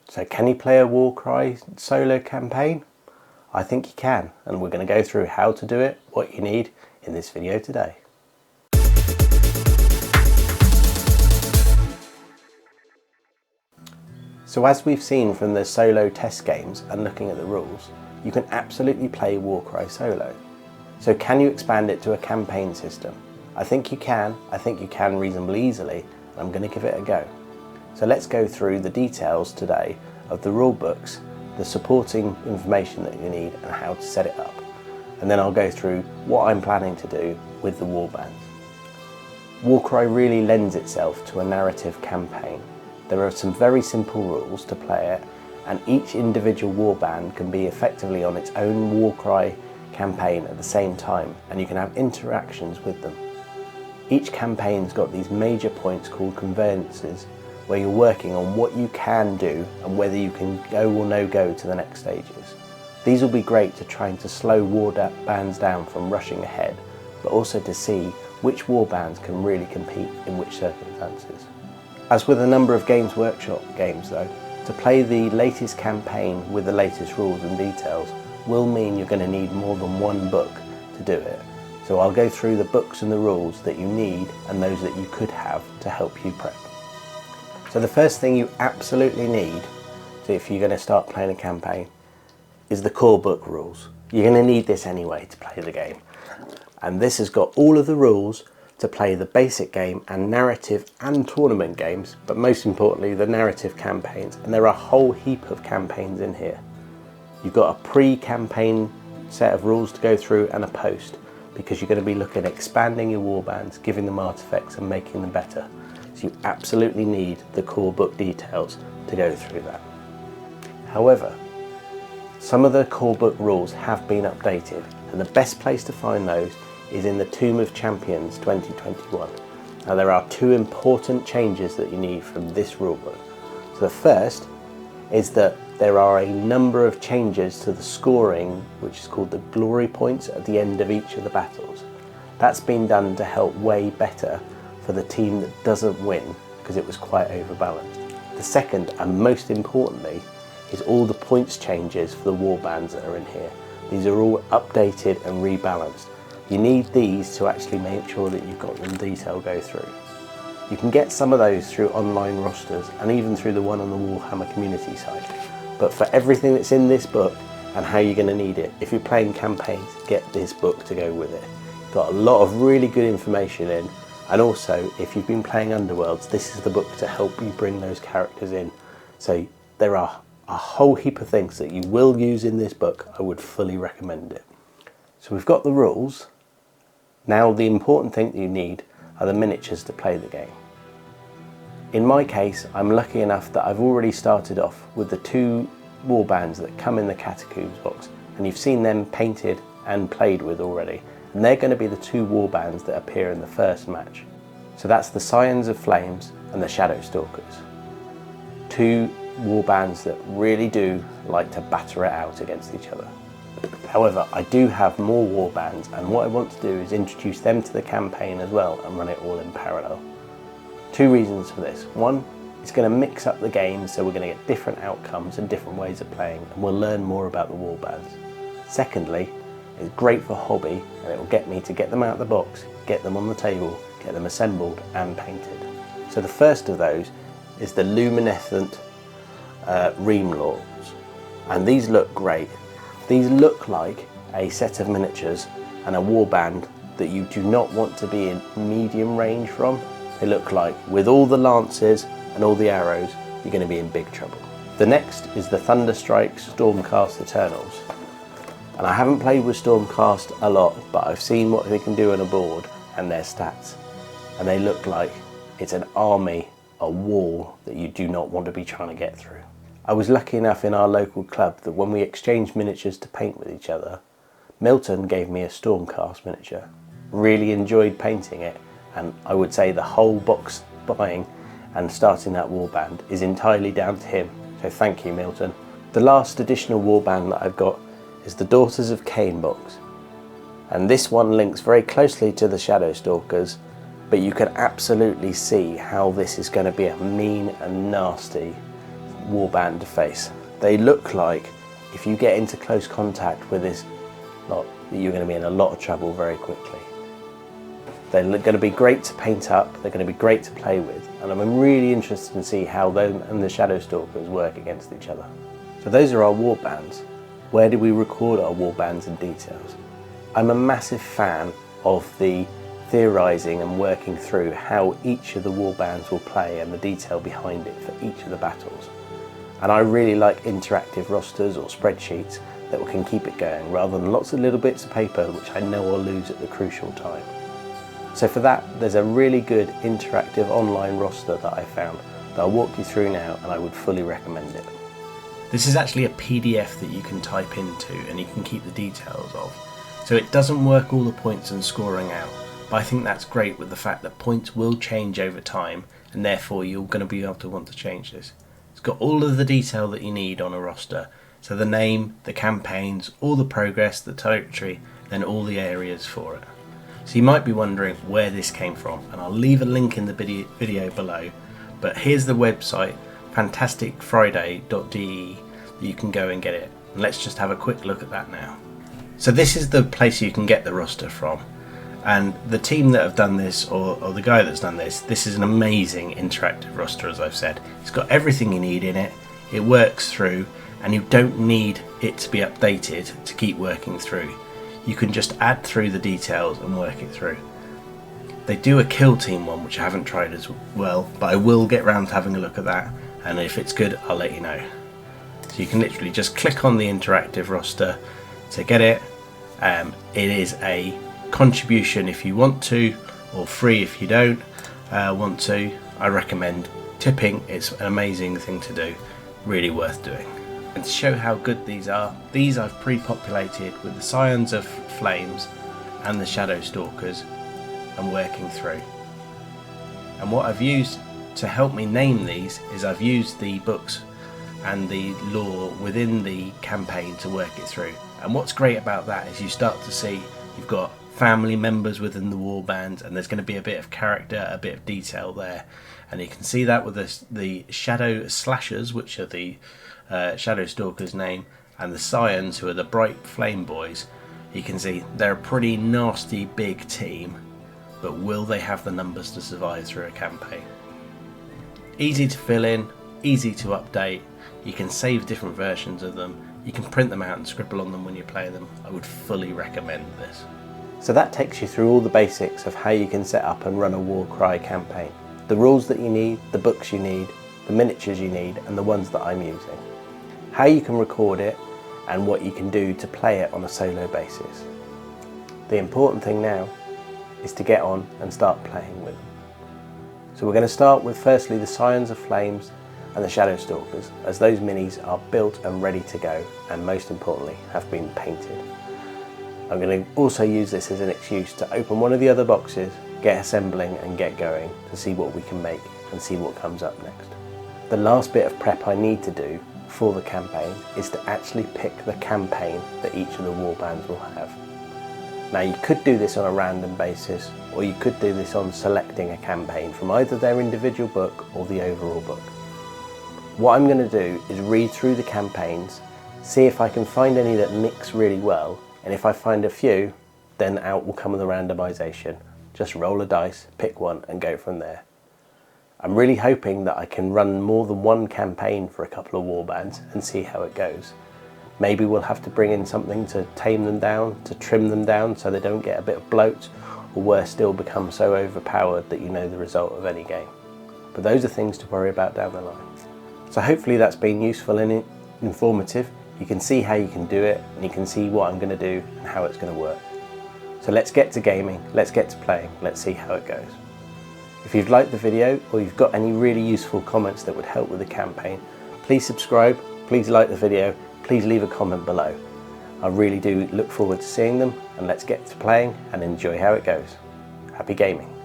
So can you play a WarCry Solo Campaign? I think you can, and we're going to go through how to do it, what you need in this video today. So as we've seen from the solo test games and looking at the rules, you can absolutely play WarCry Solo. So can you expand it to a campaign system? I think you can. I think you can reasonably easily, and I'm going to give it a go. So let's go through the details today of the rule books, the supporting information that you need and how to set it up. And then I'll go through what I'm planning to do with the warbands. WarCry really lends itself to a narrative campaign. There are some very simple rules to play it, and each individual warband can be effectively on its own WarCry campaign at the same time, and you can have interactions with them. Each campaign's got these major points called conveyances, where you're working on what you can do and whether you can go or no go to the next stages. These will be great to trying to slow warbands down from rushing ahead, but also to see which warbands can really compete in which circumstances. As with a number of Games Workshop games though, to play the latest campaign with the latest rules and details will mean you're going to need more than one book to do it. So I'll go through the books and the rules that you need and those that you could have to help you prep. So the first thing you absolutely need if you're going to start playing a campaign is the core book rules. You're going to need this anyway to play the game. And this has got all of the rules to play the basic game and narrative and tournament games, but most importantly the narrative campaigns, and there are a whole heap of campaigns in here. You've got a pre-campaign set of rules to go through and a post, because you're going to be looking at expanding your warbands, giving them artifacts and making them better. So you absolutely need the core book details to go through that. However, some of the core book rules have been updated, and the best place to find those is in the Tomb of Champions 2021. Now there are two important changes that you need from this rulebook. So the first is that there are a number of changes to the scoring, which is called the glory points at the end of each of the battles. That's been done to help way better for the team that doesn't win, because it was quite overbalanced. The second, and most importantly, is all the points changes for the warbands that are in here. These are all updated and rebalanced. You need these to actually make sure that you've got them detail go through. You can get some of those through online rosters and even through the one on the Warhammer community site. But for everything that's in this book and how you're going to need it, if you're playing campaigns, get this book to go with it. Got a lot of really good information in, and also if you've been playing Underworlds, this is the book to help you bring those characters in. So there are a whole heap of things that you will use in this book. I would fully recommend it. So we've got the rules. Now the important thing that you need are the miniatures to play the game. In my case, I'm lucky enough that I've already started off with the two warbands that come in the Catacombs box, and you've seen them painted and played with already, and they're going to be the two warbands that appear in the first match. So that's the Scions of Flames and the Shadow Stalkers. Two warbands that really do like to batter it out against each other. However, I do have more warbands, and what I want to do is introduce them to the campaign as well and run it all in parallel. Two reasons for this. One, it's going to mix up the game, so we're going to get different outcomes and different ways of playing, and we'll learn more about the warbands. Secondly, it's great for hobby, and it will get me to get them out of the box, get them on the table, get them assembled and painted. So the first of those is the luminescent Ream Lords, and these look great. These look like a set of miniatures and a warband that you do not want to be in medium range from. They look like, with all the lances and all the arrows, you're going to be in big trouble. The next is the Thunderstrike Stormcast Eternals. And I haven't played with Stormcast a lot, but I've seen what they can do on a board and their stats. And they look like it's an army, a wall that you do not want to be trying to get through. I was lucky enough in our local club that when we exchanged miniatures to paint with each other, Milton gave me a Stormcast miniature. Really enjoyed painting it, and I would say the whole box buying and starting that warband is entirely down to him, so thank you, Milton. The last additional warband that I've got is the Daughters of Cain box, and this one links very closely to the Shadow Stalkers, but you can absolutely see how this is going to be a mean and nasty warband face. They look like if you get into close contact with this lot, you're going to be in a lot of trouble very quickly. They're going to be great to paint up, they're going to be great to play with, and I'm really interested to see how them and the Shadow Stalkers work against each other. So those are our warbands. Where do we record our warbands and details? I'm a massive fan of the theorising and working through how each of the warbands will play and the detail behind it for each of the battles. And I really like interactive rosters or spreadsheets that can keep it going, rather than lots of little bits of paper which I know I'll lose at the crucial time. So for that, there's a really good interactive online roster that I found that I'll walk you through now, and I would fully recommend it. This is actually a PDF that you can type into and you can keep the details of. So it doesn't work all the points and scoring out, but I think that's great with the fact that points will change over time, and therefore you're going to be able to want to change this. It's got all of the detail that you need on a roster. So the name, the campaigns, all the progress, the territory, then all the areas for it. So you might be wondering where this came from, and I'll leave a link in the video below, but here's the website, fantasticfriday.de, that you can go and get it. And let's just have a quick look at that now. So this is the place you can get the roster from, and the team that have done this, or the guy that's done this is an amazing interactive roster, as I've said. It's got everything you need in it, it works through, and you don't need it to be updated to keep working through. You can just add through the details and work it through. They do a kill team one, which I haven't tried as well, but I will get round to having a look at that, and if it's good, I'll let you know. So you can literally just click on the interactive roster to get it. It is a contribution if you want to, or free if you don't want to. I recommend tipping, it's an amazing thing to do, really worth doing. And to show how good these are, these I've pre-populated with the Scions of Flames and the Shadow Stalkers and working through. And what I've used to help me name these is I've used the books and the lore within the campaign to work it through. And what's great about that is you start to see you've got family members within the warband, and there's going to be a bit of character, a bit of detail there. And you can see that with the Shadow Slashers, which are the Shadow Stalkers' name, and the Scions, who are the Bright Flame Boys. You can see they're a pretty nasty big team, but will they have the numbers to survive through a campaign? Easy to fill in, easy to update. You can save different versions of them. You can print them out and scribble on them when you play them. I would fully recommend this. So that takes you through all the basics of how you can set up and run a WarCry campaign. The rules that you need, the books you need, the miniatures you need, and the ones that I'm using. How you can record it, and what you can do to play it on a solo basis. The important thing now is to get on and start playing with them. So we're going to start with firstly the Scions of Flames and the Shadow Stalkers, as those minis are built and ready to go, and most importantly have been painted. I'm going to also use this as an excuse to open one of the other boxes, get assembling and get going to see what we can make and see what comes up next. The last bit of prep I need to do for the campaign is to actually pick the campaign that each of the warbands will have. Now you could do this on a random basis, or you could do this on selecting a campaign from either their individual book or the overall book. What I'm going to do is read through the campaigns, see if I can find any that mix really well, and if I find a few, then out will come the randomization. Just roll a dice, pick one and go from there. I'm really hoping that I can run more than one campaign for a couple of warbands and see how it goes. Maybe we'll have to bring in something to tame them down, to trim them down so they don't get a bit of bloat, or worse still, become so overpowered that you know the result of any game. But those are things to worry about down the line. So hopefully that's been useful and informative. You can see how you can do it, and you can see what I'm going to do and how it's going to work. So let's get to gaming, let's get to playing, let's see how it goes. If you've liked the video, or you've got any really useful comments that would help with the campaign, please subscribe, please like the video, please leave a comment below. I really do look forward to seeing them, and let's get to playing and enjoy how it goes. Happy gaming.